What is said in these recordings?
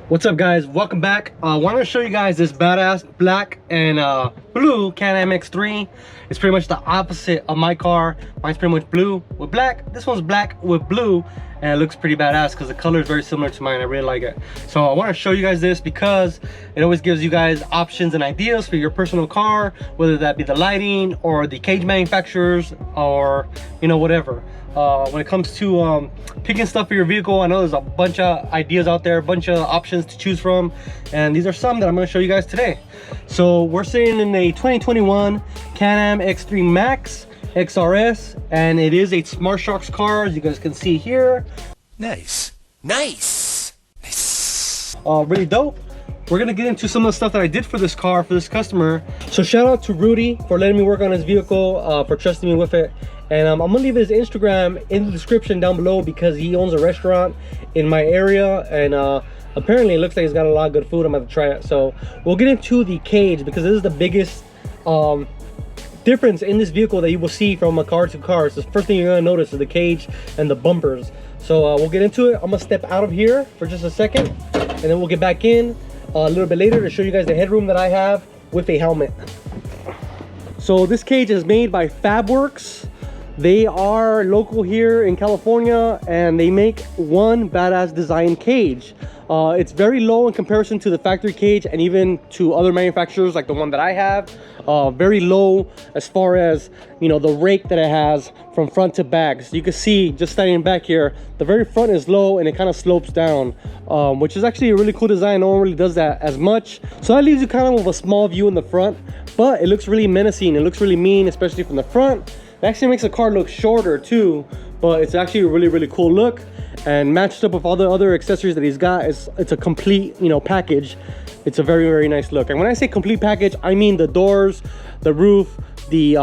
What's up, guys? Welcome back. I wanted to show you guys this badass black and blue Can-Am X3. It's pretty much the opposite of my car. Mine's pretty much blue with black. This one's black with blue, and it looks pretty badass because the color is very similar to mine. I really like it. So I want to show you guys this because it always gives you guys options and ideas for your personal car, whether that be the lighting or the cage manufacturers or, you know, whatever. When it comes to picking stuff for your vehicle, I know there's a bunch of ideas out there, a bunch of options to choose from, and these are some that I'm going to show you guys today. So we're sitting in a 2021 Can-Am X3 Max XRS, and it is a SmartShox car, as you guys can see here. Nice. Really dope. We're gonna get into some of the stuff that I did for this car, for this customer. So shout out to Rudy for letting me work on his vehicle, for trusting me with it. And I'm gonna leave his Instagram in the description down below because he owns a restaurant in my area, and apparently it looks like he's got a lot of good food. I'm gonna try it. So we'll get into the cage because this is the biggest difference in this vehicle that you will see from a car to car. So the first thing you're gonna notice is the cage and the bumpers. So we'll get into it. I'm gonna step out of here for just a second, and then we'll get back in a little bit later to show you guys the headroom that I have with a helmet. So this cage is made by Fabwerx. They are local here in California, and they make one badass design cage. It's very low in comparison to the factory cage and even to other manufacturers like the one that I have. Very low as far as, you know, the rake that it has from front to back. So you can see just standing back here, the very front is low and it kind of slopes down, which is actually a really cool design. No one really does that as much. So that leaves you kind of with a small view in the front, but it looks really menacing. It looks really mean, especially from the front. It actually makes the car look shorter too, but it's actually a really cool look, and matched up with all the other accessories that he's got, it's a complete, you know, package. It's a very nice look. And when I say complete package, I mean the doors, the roof, the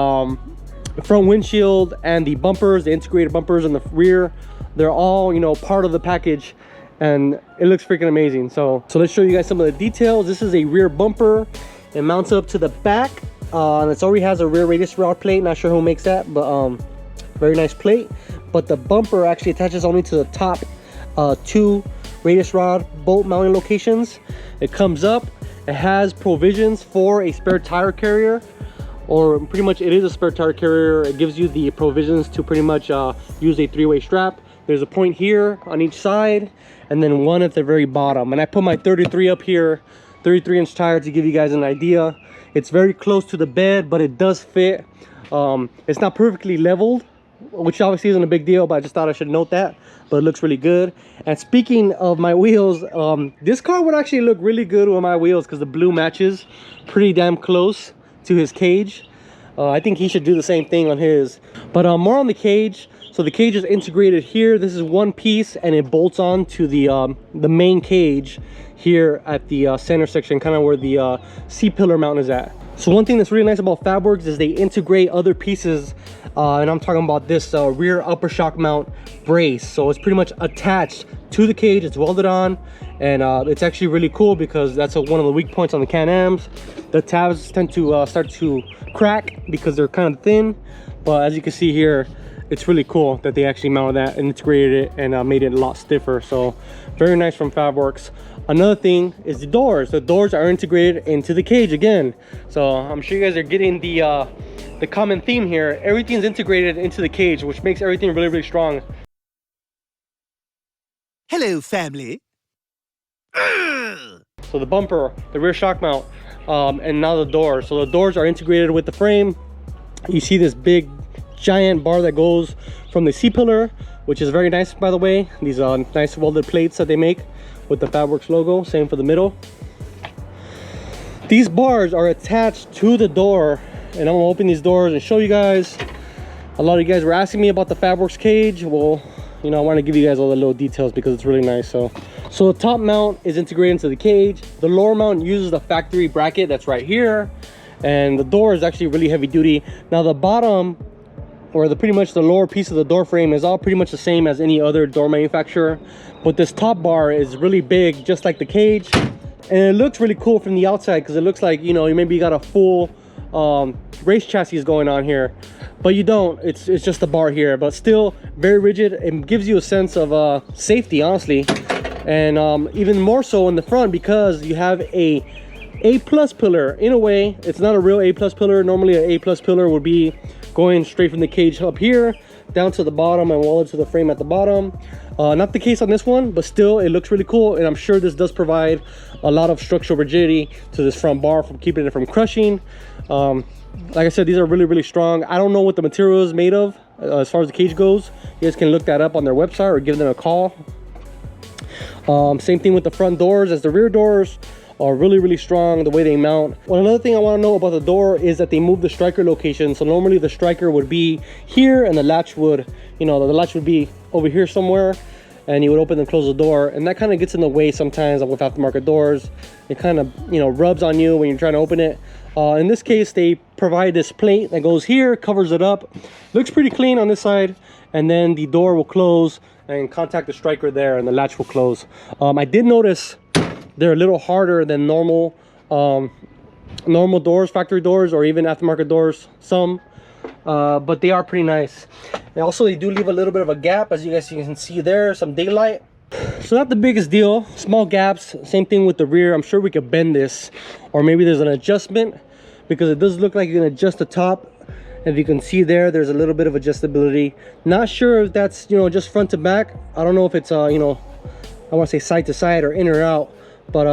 front windshield, and the bumpers, the integrated bumpers in the rear. They're all, you know, part of the package, and it looks freaking amazing. So let's show you guys some of the details. This is a rear bumper. It mounts up to the back. And it already has a rear radius rod plate. Not sure who makes that, but very nice plate. But the bumper actually attaches only to the top two radius rod bolt mounting locations. It comes up. It has provisions for a spare tire carrier, or pretty much it is a spare tire carrier. It gives you the provisions to pretty much use a three-way strap. There's a point here on each side, and then one at the very bottom. And I put my 33 up here, 33-inch tire, to give you guys an idea. It's very close to the bed, but it does fit. It's not perfectly leveled, which obviously isn't a big deal, but I just thought I should note that. But it looks really good. And speaking of my wheels, this car would actually look really good with my wheels because the blue matches pretty damn close to his cage. I think he should do the same thing on his. But more on the cage. So the cage is integrated here. This is one piece, and it bolts on to the main cage here at the center section, kind of where the C-pillar mount is at. So one thing that's really nice about Fabwerx is they integrate other pieces, and I'm talking about this rear upper shock mount brace. So it's pretty much attached to the cage. It's welded on, and it's actually really cool because that's one of the weak points on the Can-Ams. The tabs tend to start to crack because they're kind of thin, but as you can see here, it's really cool that they actually mounted that and integrated it and made it a lot stiffer. So very nice from Fabwerx. Another thing is the doors. The doors are integrated into the cage again. So I'm sure you guys are getting the common theme here. Everything's integrated into the cage, which makes everything really strong. Hello, family. So the bumper, the rear shock mount, and now the doors. So the doors are integrated with the frame. You see this big giant bar that goes from the C-pillar, which is very nice, by the way. These are nice welded plates that they make with the Fabwerx logo. Same for the middle. These bars are attached to the door, and I'm gonna open these doors and show you guys. A lot of you guys were asking me about the Fabwerx cage. Well, you know, I want to give you guys all the little details because it's really nice. So the top mount is integrated into the cage. The lower mount uses the factory bracket that's right here, and the door is actually really heavy duty. Now the bottom, or pretty much the lower piece of the door frame, is all pretty much the same as any other door manufacturer, but this top bar is really big, just like the cage, and it looks really cool from the outside because it looks like, you know, maybe you got a full race chassis going on here, but you don't. It's just a bar here, but still very rigid. It gives you a sense of safety, honestly. and even more so in the front because you have a A+ pillar. In a way, it's not a real A+ pillar. Normally an A+ pillar would be going straight from the cage up here down to the bottom and welded to the frame at the bottom. Not the case on this one, but still it looks really cool, and I'm sure this does provide a lot of structural rigidity to this front bar from keeping it from crushing. Like I said, these are really strong. I don't know what the material is made of as far as the cage goes. You guys can look that up on their website or give them a call. Same thing with the front doors, as the rear doors are really strong the way they mount. Well, another thing I want to know about the door is that they moved the striker location. So normally the striker would be here and the latch would, you know, the latch would be over here somewhere, and you would open and close the door, and that kind of gets in the way sometimes with aftermarket doors. It kind of, you know, rubs on you when you're trying to open it. In this case, they provide this plate that goes here, covers it up, looks pretty clean on this side, and then the door will close and contact the striker there, and the latch will close. I did notice they're a little harder than normal doors, factory doors, or even aftermarket doors, some, but they are pretty nice. And also they do leave a little bit of a gap, as you guys can see there, some daylight. So not the biggest deal, small gaps. Same thing with the rear. I'm sure we could bend this, or maybe there's an adjustment, because it does look like you can adjust the top. If you can see there, there's a little bit of adjustability. Not sure if that's, you know, just front to back. I don't know if it's you know, I want to say side to side or in or out, but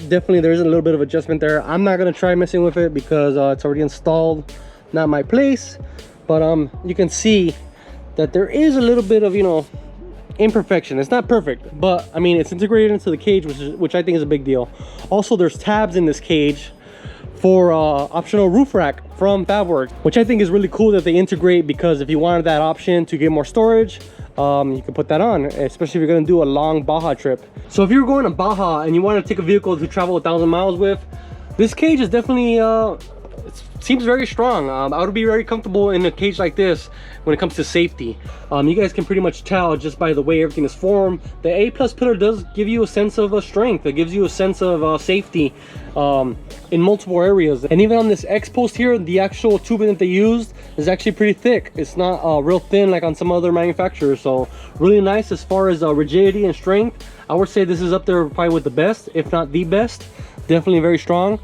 definitely there is a little bit of adjustment there. I'm not gonna try messing with it because it's already installed, not my place. But you can see that there is a little bit of, you know, imperfection. It's not perfect, but I mean, it's integrated into the cage, which I think is a big deal. Also, there's tabs in this cage for optional roof rack from Fabwerx, which I think is really cool that they integrate, because if you wanted that option to get more storage, you can put that on, especially if you're going to do a long Baja trip. So if you're going to Baja and you want to take a vehicle to travel 1,000 miles with, this cage is definitely it seems very strong. I would be very comfortable in a cage like this when it comes to safety. You guys can pretty much tell just by the way everything is formed. The A+ pillar does give you a sense of strength. It gives you a sense of safety in multiple areas. And even on this X post here, the actual tubing that they used is actually pretty thick. It's not real thin like on some other manufacturers. So really nice as far as rigidity and strength. I would say this is up there probably with the best, if not the best. Definitely very strong.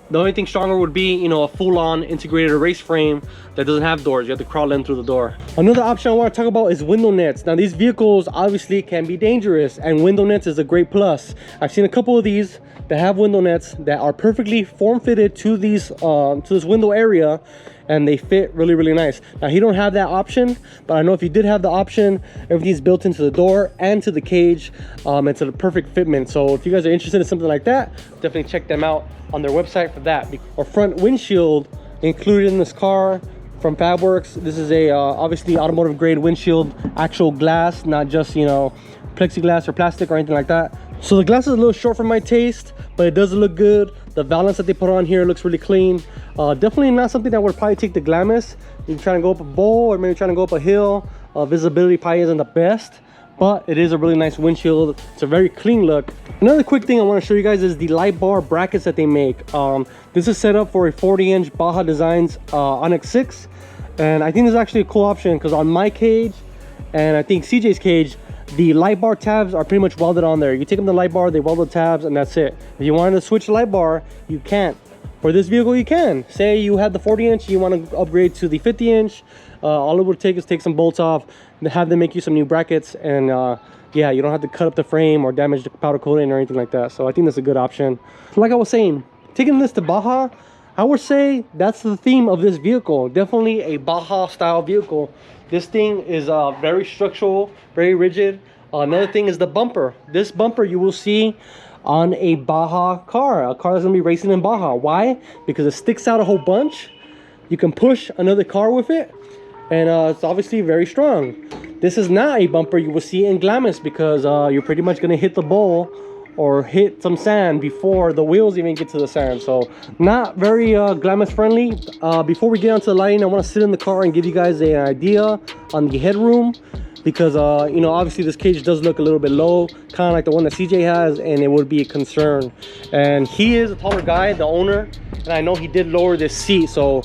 The only thing stronger would be, you know, a full-on integrated race frame that doesn't have doors. You have to crawl in through the door. Another option I want to talk about is window nets. Now, these vehicles obviously can be dangerous, and window nets is a great plus. I've seen a couple of these that have window nets that are perfectly form-fitted to these to this window area, and they fit really nice. Now, he don't have that option, but I know if you did have the option, everything's built into the door and to the cage. It's a perfect fitment. So if you guys are interested in something like that, definitely check them out on their website for that. Or front windshield included in this car from Fabwerx. This is a obviously automotive grade windshield, actual glass, not just, you know, plexiglass or plastic or anything like that. So the glass is a little short for my taste, but it does look good. The valance that they put on here looks really clean. Definitely not something that would probably take the Glamis. You're trying to go up a bowl or maybe trying to go up a hill. Visibility probably isn't the best, but it is a really nice windshield. It's a very clean look. Another quick thing I want to show you guys is the light bar brackets that they make. This is set up for a 40-inch Baja Designs Onyx 6, and I think this is actually a cool option because on my cage and I think CJ's cage, the light bar tabs are pretty much welded on there. You take them the light bar, they weld the tabs, and that's it. If you wanted to switch the light bar, you can't. For this vehicle, you can. Say you had the 40-inch, you want to upgrade to the 50-inch. All it would take is take some bolts off and have them make you some new brackets, and yeah, you don't have to cut up the frame or damage the powder coating or anything like that. So I think that's a good option. Like I was saying, taking this to Baja, I would say that's the theme of this vehicle. Definitely a Baja style vehicle. This thing is very structural, very rigid. Another thing is the bumper. This bumper you will see on a Baja car, a car that's gonna be racing in Baja. Why? Because it sticks out a whole bunch. You can push another car with it, and it's obviously very strong. This is not a bumper you will see in Glamis, because you're pretty much gonna hit the bowl or hit some sand before the wheels even get to the sand. So not very Glamis friendly. Before we get onto the lighting, I want to sit in the car and give you guys an idea on the headroom, because you know, obviously this cage does look a little bit low, kind of like the one that CJ has, and it would be a concern. And he is a taller guy, the owner, and I know he did lower this seat, so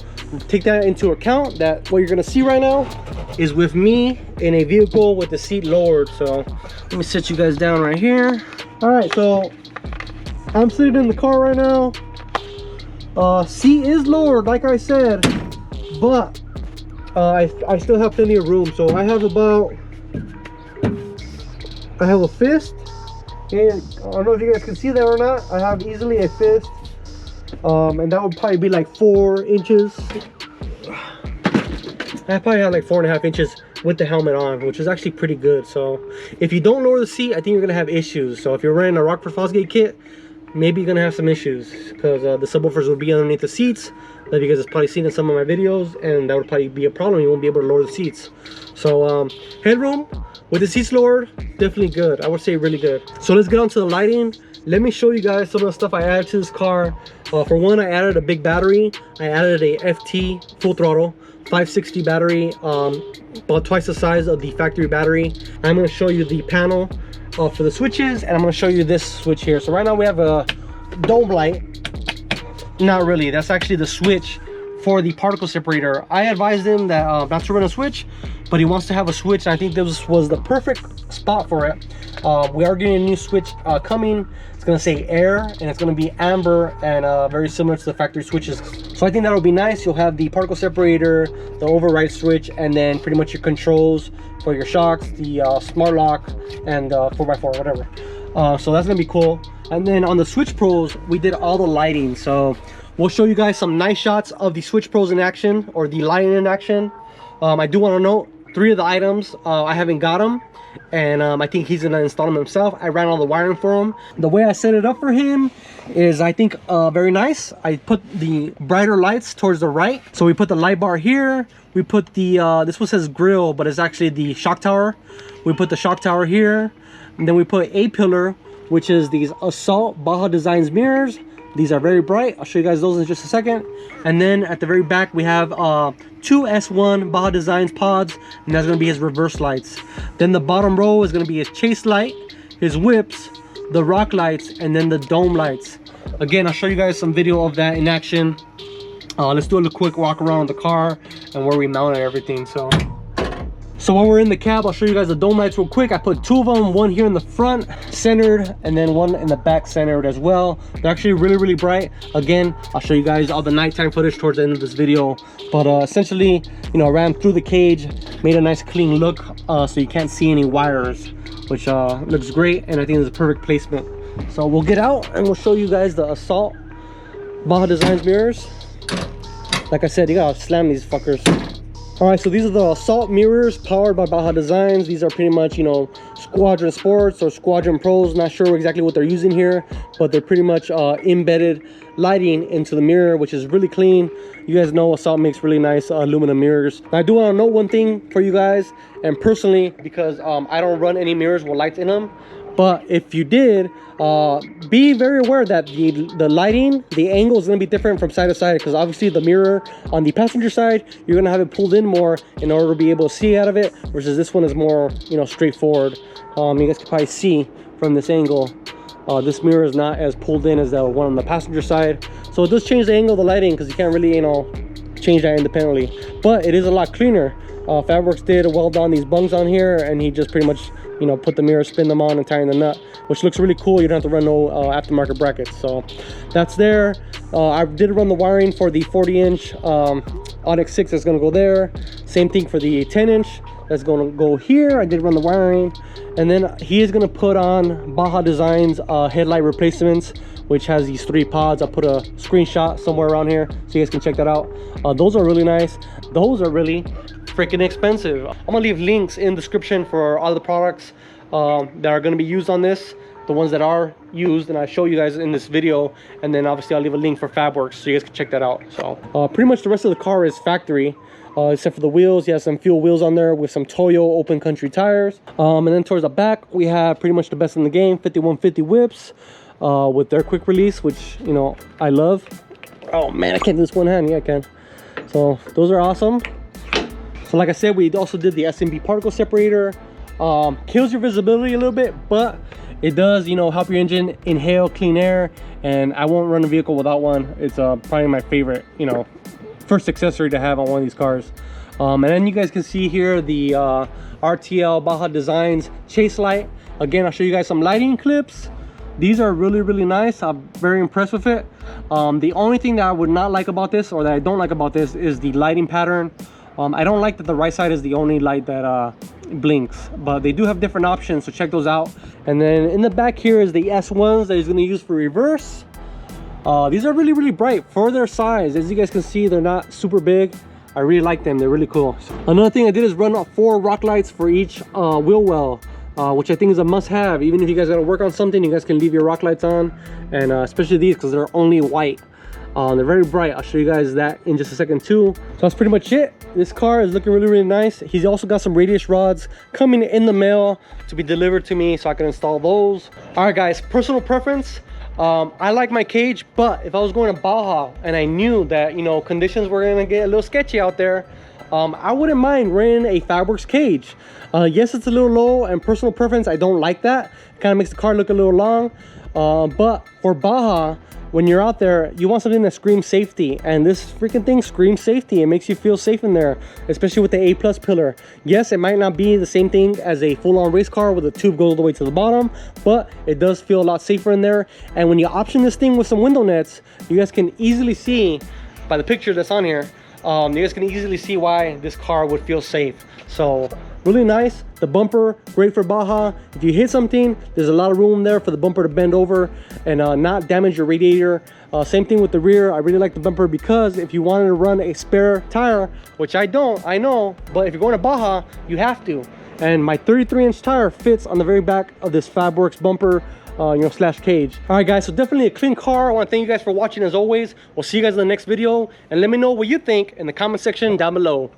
take that into account, that what you're gonna see right now is with me in a vehicle with the seat lowered. So let me sit you guys down right here. All right, so I'm sitting in the car right now. Seat is lowered, like I said, but I still have plenty of room. So I have a fist, and I don't know if you guys can see that or not. I have easily a fist, and that would probably be like 4 inches. I probably have like 4.5 inches with the helmet on, which is actually pretty good. So if you don't lower the seat, I think you're gonna have issues. So if you're running a Rockford Fosgate kit, maybe you're gonna have some issues, because the subwoofers will be underneath the seats, that you guys have probably seen in some of my videos, and that would probably be a problem. You won't be able to lower the seats. So headroom with the seats lowered, definitely good. I would say really good. So let's get on to the lighting. Let me show you guys some of the stuff I added to this car. For one, I added a big battery. I added a FT full throttle 560 battery, about twice the size of the factory battery. I'm going to show you the panel for the switches, and I'm going to show you this switch here. So right now we have a dome light. Not really, that's actually the switch for the particle separator. I advised him that not to run a switch, but he wants to have a switch, and I think this was the perfect spot for it. We are getting a new switch coming. It's going to say air, and it's going to be amber, and very similar to the factory switches. So I think that'll be nice. You'll have the particle separator, the override switch, and then pretty much your controls for your shocks, the smart lock, and 4x4, whatever. So that's going to be cool. And then on the Switch Pros, we did all the lighting. So we'll show you guys some nice shots of the Switch Pros in action, or the lighting in action. I do want to note 3 of the items I haven't got them, and I think he's gonna install them himself. I ran all the wiring for him. The way I set it up for him is, I think, very nice. I put the brighter lights towards the right. So we put the light bar here. We put the this one says grill, but it's actually the shock tower. We put the shock tower here, and then we put a pillar, which is these Assault Baja Designs mirrors. These are very bright. I'll show you guys those in just a second. And then at the very back, we have 2 S1 Baja Designs pods, and that's gonna be his reverse lights. Then the bottom row is gonna be his chase light, his whips, the rock lights, and then the dome lights. Again, I'll show you guys some video of that in action. Let's do a little quick walk around the car and where we mounted everything. So while we're in the cab, I'll show you guys the dome lights real quick. I put 2 of them, one here in the front centered, and then one in the back centered as well. They're actually really, really bright. Again, I'll show you guys all the nighttime footage towards the end of this video. But essentially, you know, I ran through the cage, made a nice clean look, so you can't see any wires, which looks great, and I think it's a perfect placement. So we'll get out and we'll show you guys the Assault Baja Designs mirrors. Like I said, you gotta slam these fuckers. All right, so these are the Assault mirrors powered by Baja Designs. These are pretty much, you know, Squadron Sports or Squadron Pros. Not sure exactly what they're using here, but they're pretty much embedded lighting into the mirror, which is really clean. You guys know Assault makes really nice aluminum mirrors. Now, I do want to note one thing for you guys, and personally, because I don't run any mirrors with lights in them, but if you did, be very aware that the lighting, the angle is going to be different from side to side, because obviously the mirror on the passenger side, you're going to have it pulled in more in order to be able to see out of it, versus this one is more, you know, straightforward. You guys can probably see from this angle, this mirror is not as pulled in as the one on the passenger side. So it does change the angle of the lighting, because you can't really, you know, change that independently, but it is a lot cleaner. Fabwerx did weld on these bungs on here, and he just pretty much, you know, put the mirror, spin them on, and tie in the nut, which looks really cool. You don't have to run no aftermarket brackets. So that's there. I did run the wiring for the 40-inch Onyx 6 that's going to go there. Same thing for the 10-inch that's going to go here. I did run the wiring, and then he is going to put on Baja Designs headlight replacements, which has these 3 pods. I'll put a screenshot somewhere around here so you guys can check that out. Those are really nice. Those are really freaking expensive. I'm gonna leave links in the description for all the products that are going to be used on this, the ones that are used, and I show you guys in this video, and then obviously I'll leave a link for Fabwerx so you guys can check that out. So pretty much the rest of the car is factory, except for the wheels. You have some fuel wheels on there with some Toyo open country tires, and then towards the back we have pretty much the best in the game, 5150 whips with their quick release, which, you know, I love. Oh man, I can't do this one hand. Yeah, I can. So those are awesome. So like I said, we also did the SMB particle separator. Kills your visibility a little bit, but it does, you know, help your engine inhale clean air, and I won't run a vehicle without one. It's probably my favorite, you know, first accessory to have on one of these cars. And then you guys can see here the RTL Baja Designs chase light. Again, I'll show you guys some lighting clips. These are really nice. I'm very impressed with it. The only thing that I would not like about this, or that I don't like about this, is the lighting pattern. I don't like that the right side is the only light that blinks, but they do have different options, so check those out. And then in the back here is the S1s that he's going to use for reverse. These are really bright for their size. As you guys can see, they're not super big. I really like them. They're really cool. Another thing I did is run 4 rock lights for each wheel well, which I think is a must-have. Even if you guys got to work on something, you guys can leave your rock lights on, and especially these because they're only white. They're very bright. I'll show you guys that in just a second too. So that's pretty much it. This car is looking really nice. He's also got some radius rods coming in the mail to be delivered to me so I can install those. All right guys, personal preference. I like my cage, but if I was going to Baja and I knew that, you know, conditions were gonna get a little sketchy out there, I wouldn't mind renting a Fabwerx cage. Yes, it's a little low, and personal preference, I don't like that. It kind of makes the car look a little long. But for Baja, when you're out there, you want something that screams safety, and this freaking thing screams safety. It makes you feel safe in there, especially with the A+ pillar. Yes, it might not be the same thing as a full-on race car where the tube goes all the way to the bottom, but it does feel a lot safer in there. And when you option this thing with some window nets, you guys can easily see by the picture that's on here, you guys can easily see why this car would feel safe. So really nice. The bumper, great for Baja. If you hit something, there's a lot of room there for the bumper to bend over and not damage your radiator. Same thing with the rear. I really like the bumper because if you wanted to run a spare tire, which I don't, I know, but if you're going to Baja, you have to. And my 33-inch tire fits on the very back of this Fabwerx bumper, you know, slash cage. All right guys, so definitely a clean car. I want to thank you guys for watching as always. We'll see you guys in the next video, and let me know what you think in the comment section down below.